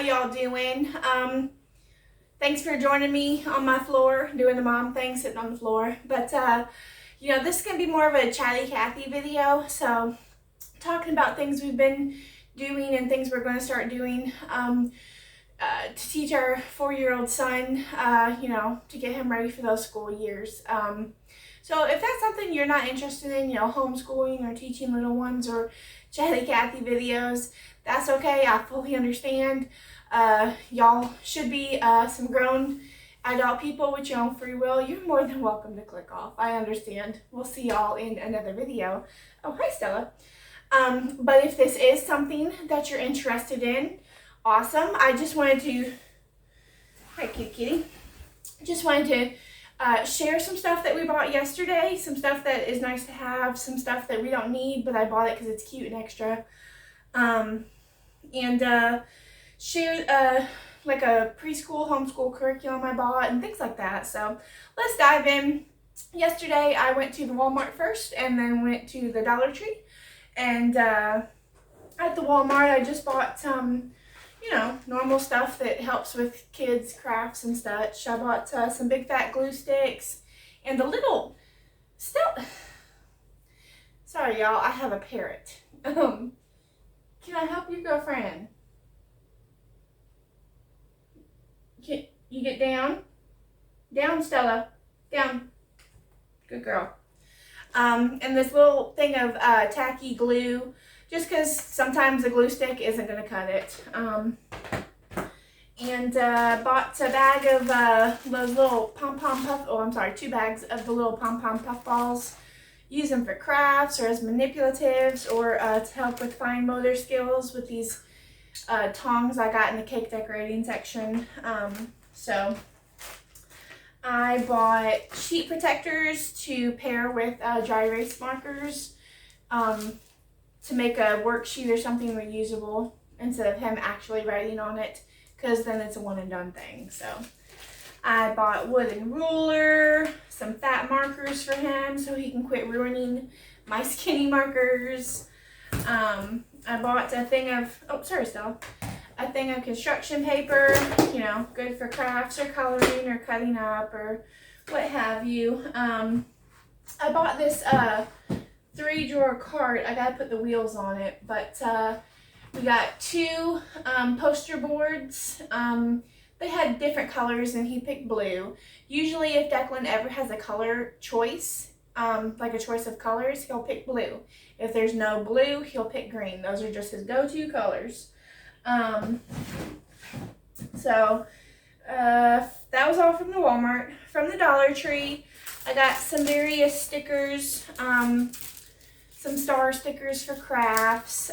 y'all doing? Thanks for joining me on my floor, doing the mom thing, sitting on the floor. But, this is going to be more of a Chatty Cathy video. So, talking about things we've been doing and things we're going to start doing to teach our 4-year-old son, to get him ready for those school years. So if that's something you're not interested in, homeschooling or teaching little ones or Chatty Cathy videos, that's okay. I fully understand. Y'all should be some grown adult people with your own free will. You're more than welcome to click off. I understand. We'll see y'all in another video. Oh, hi, Stella. But if this is something that you're interested in, awesome. I just wanted to, hi, kitty. Just wanted to share some stuff that we bought yesterday, some stuff that is nice to have, some stuff that we don't need, but I bought it because it's cute and extra. Share like a preschool homeschool curriculum I bought and things like that. So let's dive in. Yesterday I went to the Walmart first and then went to the Dollar Tree. And at the Walmart I just bought some, normal stuff that helps with kids' crafts and such. I bought some big fat glue sticks and a little, sorry y'all, I have a parrot. Can I help you, girlfriend? Can you get down? Down, Stella. Down. Good girl. And this little thing of tacky glue, just because sometimes the glue stick isn't going to cut it. Bought a bag of those little pom-pom puff, 2 bags of the little pom-pom puff balls. Use them for crafts or as manipulatives or to help with fine motor skills with these tongs I got in the cake decorating section. So I bought sheet protectors to pair with dry erase markers to make a worksheet or something reusable instead of him actually writing on it, because then it's a one and done thing. So I bought wooden ruler, some fat markers for him so he can quit ruining my skinny markers. I bought a thing of, a thing of construction paper, good for crafts or coloring or cutting up or what have you. I bought this 3-drawer cart. I gotta put the wheels on it, but we got 2 poster boards. They had different colors and he picked blue. Usually if Declan ever has a color choice, like a choice of colors, he'll pick blue. If there's no blue, he'll pick green. Those are just his go-to colors. That was all from the Walmart. From the Dollar Tree, I got some various stickers, some star stickers for crafts,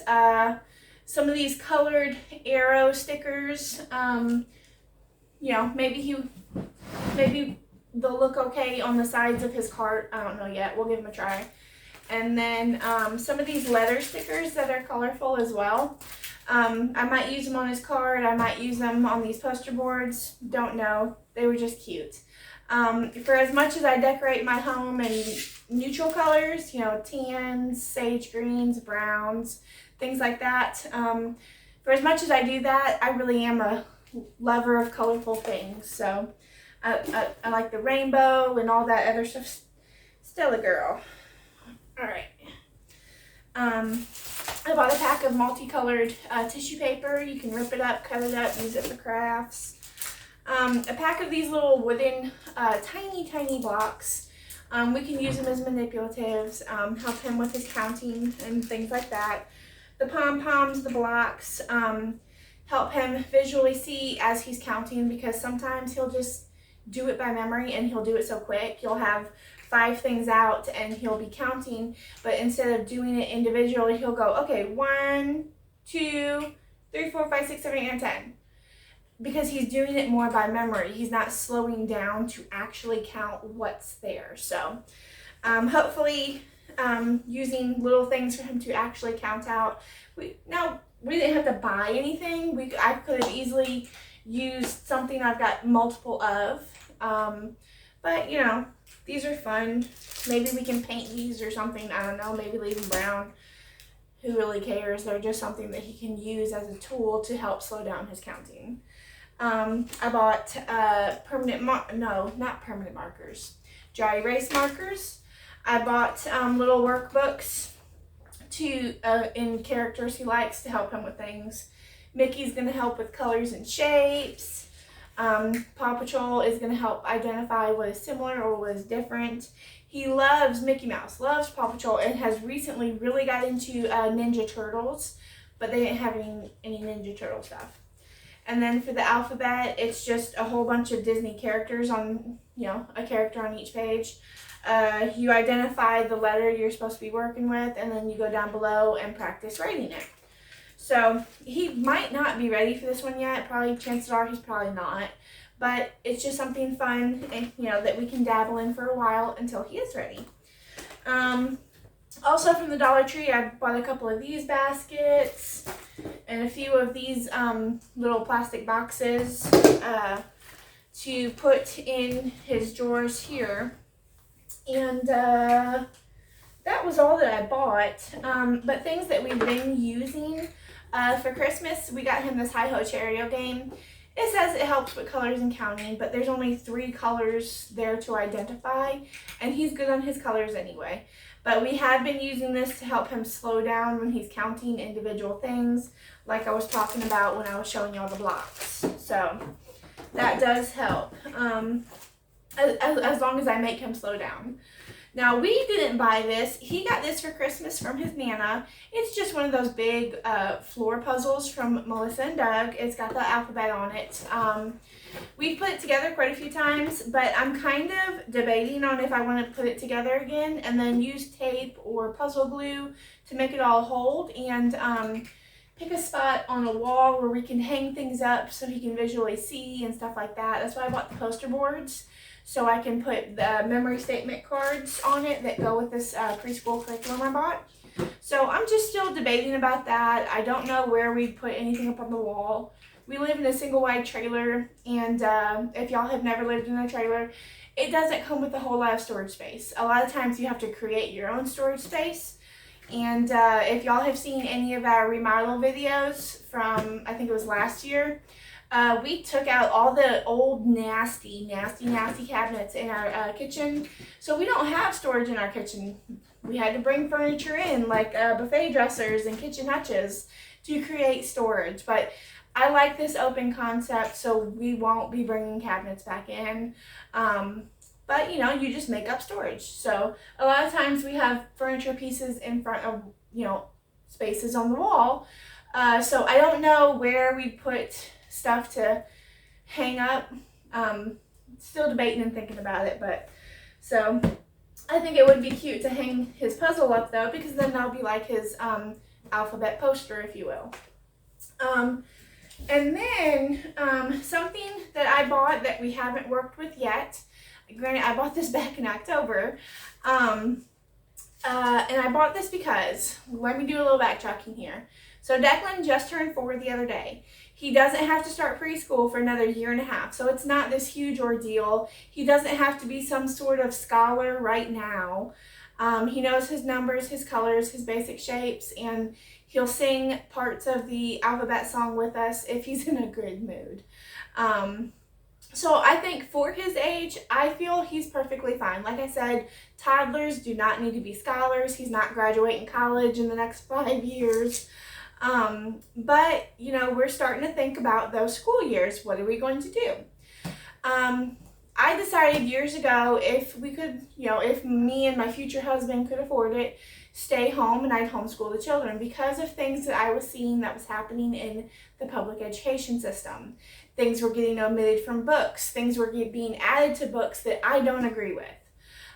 some of these colored arrow stickers. Maybe they'll look okay on the sides of his cart. I don't know yet. We'll give them a try. And then some of these leather stickers that are colorful as well. I might use them on his card. I might use them on these poster boards. Don't know. They were just cute. For as much as I decorate my home in neutral colors, tans, sage greens, browns, things like that. For as much as I do that, I really am a lover of colorful things. So I like the rainbow and all that other stuff. Still a girl. All right. I bought a pack of multicolored tissue paper. You can rip it up, cut it up, use it for crafts. A pack of these little wooden, tiny blocks. We can use them as manipulatives, help him with his counting and things like that. The pom-poms, the blocks, help him visually see as he's counting, because sometimes he'll just do it by memory and he'll do it so quick. You'll have 5 things out and he'll be counting, but instead of doing it individually, he'll go, okay, 1, 2, 3, 4, 5, 6, 7, 8, 9, 10. Because he's doing it more by memory. He's not slowing down to actually count what's there. So hopefully using little things for him to actually count out. We didn't have to buy anything. I could have easily used something I've got multiple of. But these are fun. Maybe we can paint these or something. I don't know. Maybe leave them brown. who really cares. They're just something that he can use as a tool to help slow down his counting. I bought not permanent markers, dry erase markers. I bought little workbooks in characters he likes to help him with things. Mickey's going to help with colors and shapes. Paw Patrol is going to help identify what is similar or what is different. He loves Mickey Mouse, loves Paw Patrol, and has recently really got into Ninja Turtles, but they didn't have any Ninja Turtle stuff. And then for the alphabet, it's just a whole bunch of Disney characters on, a character on each page. You identify the letter you're supposed to be working with, and then you go down below and practice writing it. So he might not be ready for this one yet. Probably, chances are he's probably not. But it's just something fun, and that we can dabble in for a while until he is ready. Also from the Dollar Tree, I bought a couple of these baskets and a few of these little plastic boxes to put in his drawers here. And that was all that I bought. But things that we've been using for Christmas, we got him this Hi-Ho Cheerio game. It says it helps with colors and counting, but there's only 3 colors there to identify, and he's good on his colors anyway. But we have been using this to help him slow down when he's counting individual things, like I was talking about when I was showing y'all the blocks. So that does help, as long as I make him slow down. Now, we didn't buy this. He got this for Christmas from his Nana. It's just one of those big floor puzzles from Melissa and Doug. It's got the alphabet on it. We've put it together quite a few times, but I'm kind of debating on if I want to put it together again and then use tape or puzzle glue to make it all hold, and pick a spot on a wall where we can hang things up so he can visually see and stuff like that. That's why I bought the poster boards, so I can put the memory statement cards on it that go with this preschool curriculum I bought. So I'm just still debating about that. I don't know where we'd put anything up on the wall. We live in a single wide trailer, and if y'all have never lived in a trailer, it doesn't come with a whole lot of storage space. A lot of times you have to create your own storage space. And if y'all have seen any of our remodel videos from, I think it was last year, we took out all the old nasty cabinets in our kitchen. So we don't have storage in our kitchen. We had to bring furniture in, like buffet dressers and kitchen hutches, to create storage. But I like this open concept, so we won't be bringing cabinets back in. But, you just make up storage. So a lot of times we have furniture pieces in front of, spaces on the wall. So I don't know where we put stuff to hang up. Still debating and thinking about it. But so I think it would be cute to hang his puzzle up, though, because then that'll be like his alphabet poster, if you will. And then something that I bought that we haven't worked with yet. Granted, I bought this back in October, and I bought this because, let me do a little backtracking here. So Declan just turned 4 the other day. He doesn't have to start preschool for another 1.5 years, so it's not this huge ordeal. He doesn't have to be some sort of scholar right now. He knows his numbers, his colors, his basic shapes, and he'll sing parts of the alphabet song with us if he's in a good mood. So I think for his age, I feel he's perfectly fine. Like I said, toddlers do not need to be scholars. He's not graduating college in the next 5 years. But, we're starting to think about those school years. What are we going to do? I decided years ago if we could, if me and my future husband could afford it, stay home and I'd homeschool the children because of things that I was seeing that was happening in the public education system. Things were getting omitted from books. Things were being added to books that I don't agree with.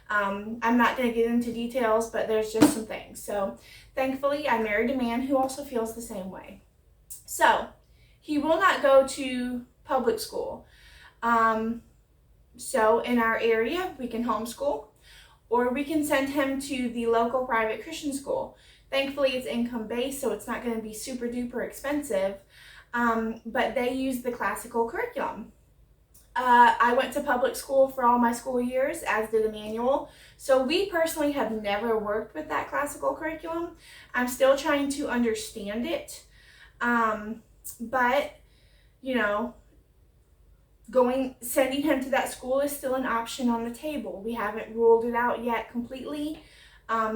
I'm not going to get into details, but there's just some things. So thankfully, I married a man who also feels the same way. So he will not go to public school. So in our area, we can homeschool, or we can send him to the local private Christian school. Thankfully, it's income-based, so it's not going to be super duper expensive, but they use the classical curriculum. I went to public school for all my school years, as did Emmanuel. So we personally have never worked with that classical curriculum. I'm still trying to understand it. But, you know, sending him to that school is still an option on the table. We haven't ruled it out yet completely.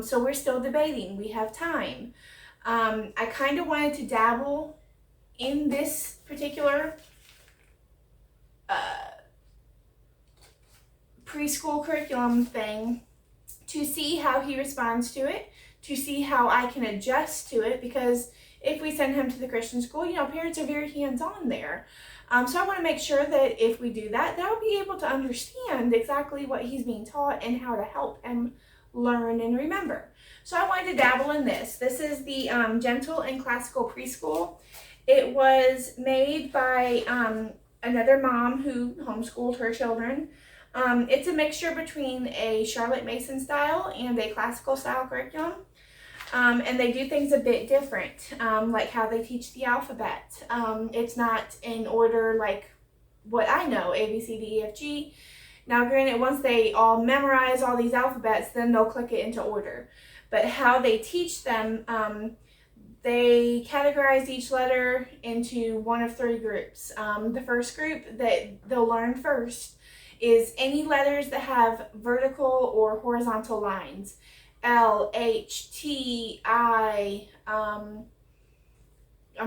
So we're still debating. We have time. I kind of wanted to dabble in this particular preschool curriculum thing to see how he responds to it, to see how I can adjust to it, because if we send him to the Christian school, you know, parents are very hands-on there. So I want to make sure that if we do that, they'll be able to understand exactly what he's being taught and how to help him learn and remember. So I wanted to dabble in this. This is the Gentle and Classical Preschool. It was made by another mom who homeschooled her children. It's a mixture between a Charlotte Mason style and a classical style curriculum. And they do things a bit different, like how they teach the alphabet. It's not in order like what I know, A, B, C, D, E, F, G. Now, granted, once they all memorize all these alphabets, then they'll click it into order. But how they teach them, they categorize each letter into one of three groups. The first group that they'll learn first is any letters that have vertical or horizontal lines. L, H, T, I, I'm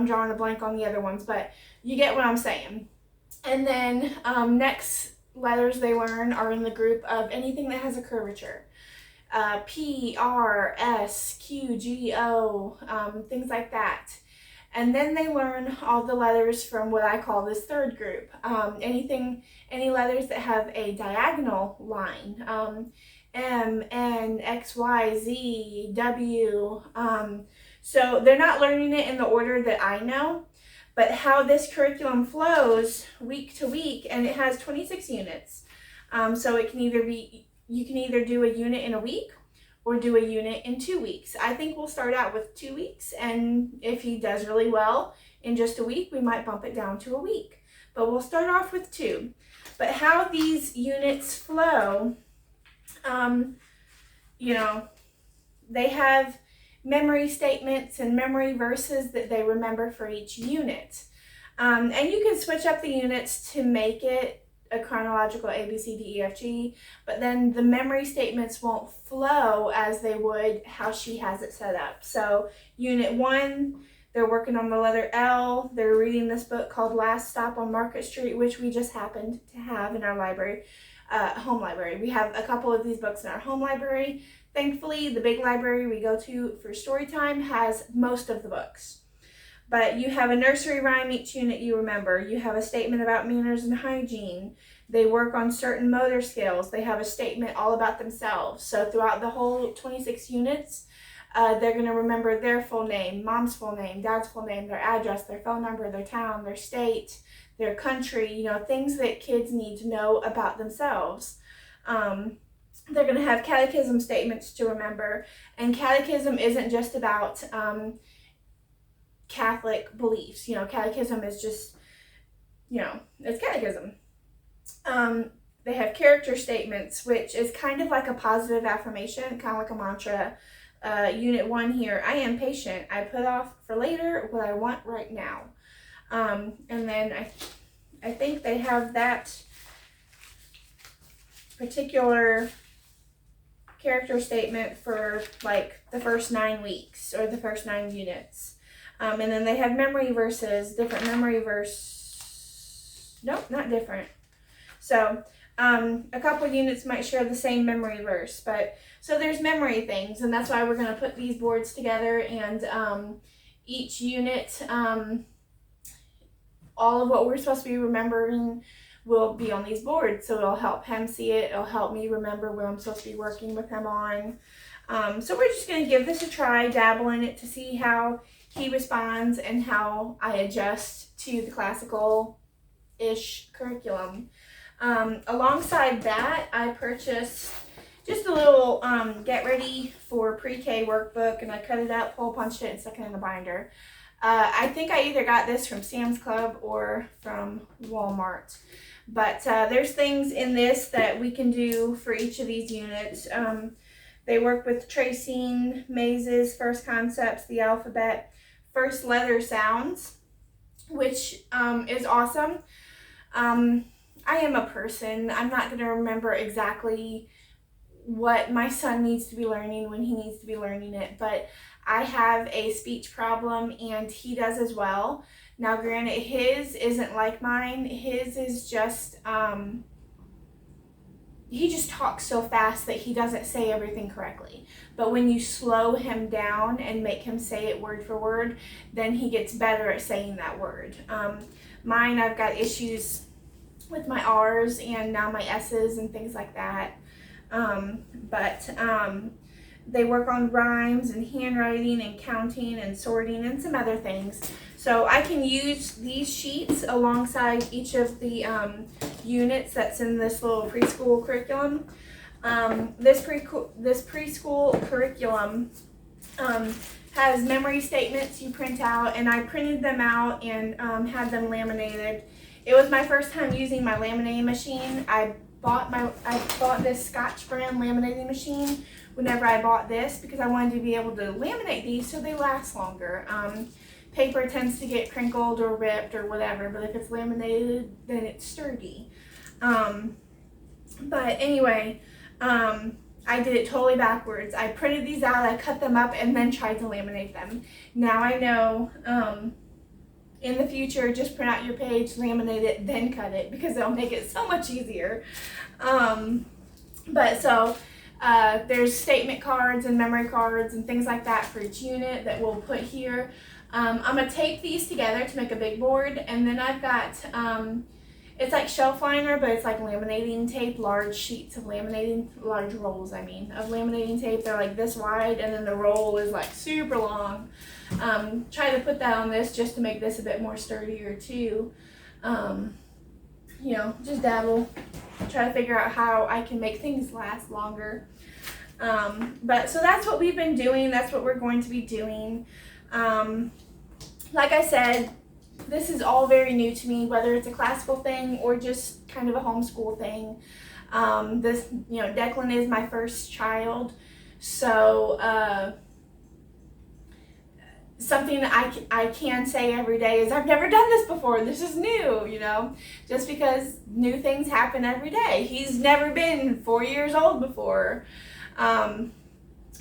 drawing a blank on the other ones, but you get what I'm saying. And then next letters they learn are in the group of anything that has a curvature. P, R, S, Q, G, O, things like that. And then they learn all the letters from what I call this third group. Any letters that have a diagonal line. M, N, X, Y, Z, W. So they're not learning it in the order that I know, but how this curriculum flows week to week, and it has 26 units. So it can you can either do a unit in a week or do a unit in 2 weeks. I think we'll start out with 2 weeks, and if he does really well in just a week, we might bump it down to a week. But we'll start off with 2. But how these units flow, you know, they have memory statements and memory verses that they remember for each unit. And you can switch up the units to make it a chronological A, B, C, D, E, F, G, but then the memory statements won't flow as they would how she has it set up. So Unit 1, they're working on the letter L. They're reading this book called Last Stop on Market Street, which we just happened to have in our library, home library. We have a couple of these books in our home library. Thankfully, the big library we go to for story time has most of the books. But you have a nursery rhyme each unit you remember. You have a statement about manners and hygiene. They work on certain motor skills. They have a statement all about themselves. So throughout the whole 26 units, they're going to remember their full name, mom's full name, dad's full name, their address, their phone number, their town, their state, their country, you know, things that kids need to know about themselves. They're going to have catechism statements to remember. And catechism isn't just about Catholic beliefs. You know, catechism is just, you know, it's catechism. They have character statements, which is kind of like a positive affirmation, kind of like a mantra. Unit 1 here, I am patient. I put off for later what I want right now. And then I think they have that particular character statement for like the first 9 weeks or the first 9 units. And then they have memory verses, different memory verse. Nope, not different. So a couple units might share the same memory verse, but so there's memory things, and that's why we're going to put these boards together, and each unit, all of what we're supposed to be remembering will be on these boards, so it'll help him see it, it'll help me remember what I'm supposed to be working with him on. So we're just going to give this a try, dabble in it to see how he responds and how I adjust to the classical-ish curriculum. Alongside that, I purchased just a little get ready for pre-K workbook, and I cut it up, hole punched it, and stuck it in a binder. I think I either got this from Sam's Club or from Walmart. But there's things in this that we can do for each of these units. They work with tracing, mazes, first concepts, the alphabet, first letter sounds, which is awesome. I am a person. I'm not going to remember exactly what my son needs to be learning when he needs to be learning it, but I have a speech problem and he does as well. Now granted, his isn't like mine. His is just he just talks so fast that he doesn't say everything correctly. But when you slow him down and make him say it word for word, then he gets better at saying that word. Mine, I've got issues with my R's and now my S's and things like that. They work on rhymes and handwriting and counting and sorting and some other things. So I can use these sheets alongside each of the units that's in this little preschool curriculum. This preschool curriculum has memory statements you print out, and I printed them out and had them laminated. It was my first time using my laminating machine. I bought this Scotch brand laminating machine whenever I bought this because I wanted to be able to laminate these so they last longer. Paper tends to get crinkled or ripped or whatever, but if it's laminated, then it's sturdy. But anyway, I did it totally backwards. I printed these out, I cut them up, and then tried to laminate them. Now I know in the future, just print out your page, laminate it, then cut it, because it'll make it so much easier. There's statement cards and memory cards and things like that for each unit that we'll put here. I'm going to tape these together to make a big board, and then I've got, it's like shelf liner, but it's like laminating tape, large sheets of laminating, large rolls, of laminating tape. They're like this wide, and then the roll is like super long. Try to put that on this just to make this a bit more sturdier too. Just dabble, try to figure out how I can make things last longer. So that's what we've been doing. That's what we're going to be doing. Like I said, this is all very new to me, whether it's a classical thing or just kind of a homeschool thing. Declan is my first child, so something that I can say every day is I've never done this before. This is new, just because new things happen every day. He's never been 4 years old before.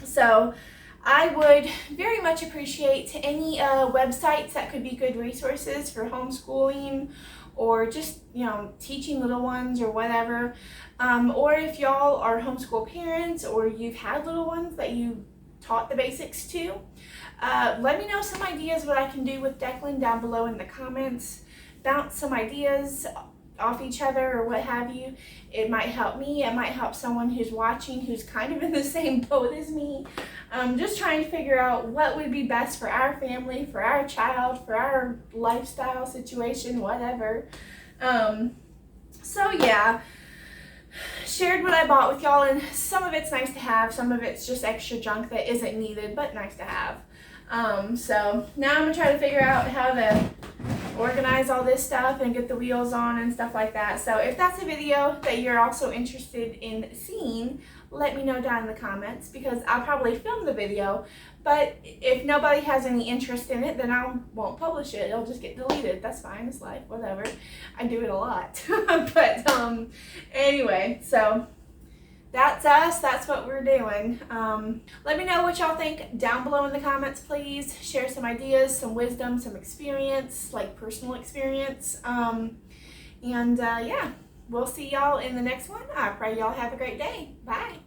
So I would very much appreciate any websites that could be good resources for homeschooling or just, teaching little ones or whatever. Or if y'all are homeschool parents or you've had little ones that you taught the basics to, let me know some ideas what I can do with Declan down below in the comments. Bounce some ideas off each other or what have you. It might help me. It might help someone who's watching who's kind of in the same boat as me. Just trying to figure out what would be best for our family, for our child, for our lifestyle situation, whatever. Shared what I bought with y'all, and some of it's nice to have, some of it's just extra junk that isn't needed but nice to have. So now I'm gonna try to figure out how to organize all this stuff and get the wheels on and stuff like that. So if that's a video that you're also interested in seeing, let me know down in the comments, because I'll probably film the video, but if nobody has any interest in it, then I won't publish it. It'll just get deleted. That's fine. It's life, whatever. I do it a lot. Anyway, so that's us. That's what we're doing. Let me know what y'all think down below in the comments, please. Share some ideas, some wisdom, some experience, like personal experience. Yeah, we'll see y'all in the next one. I pray y'all have a great day. Bye.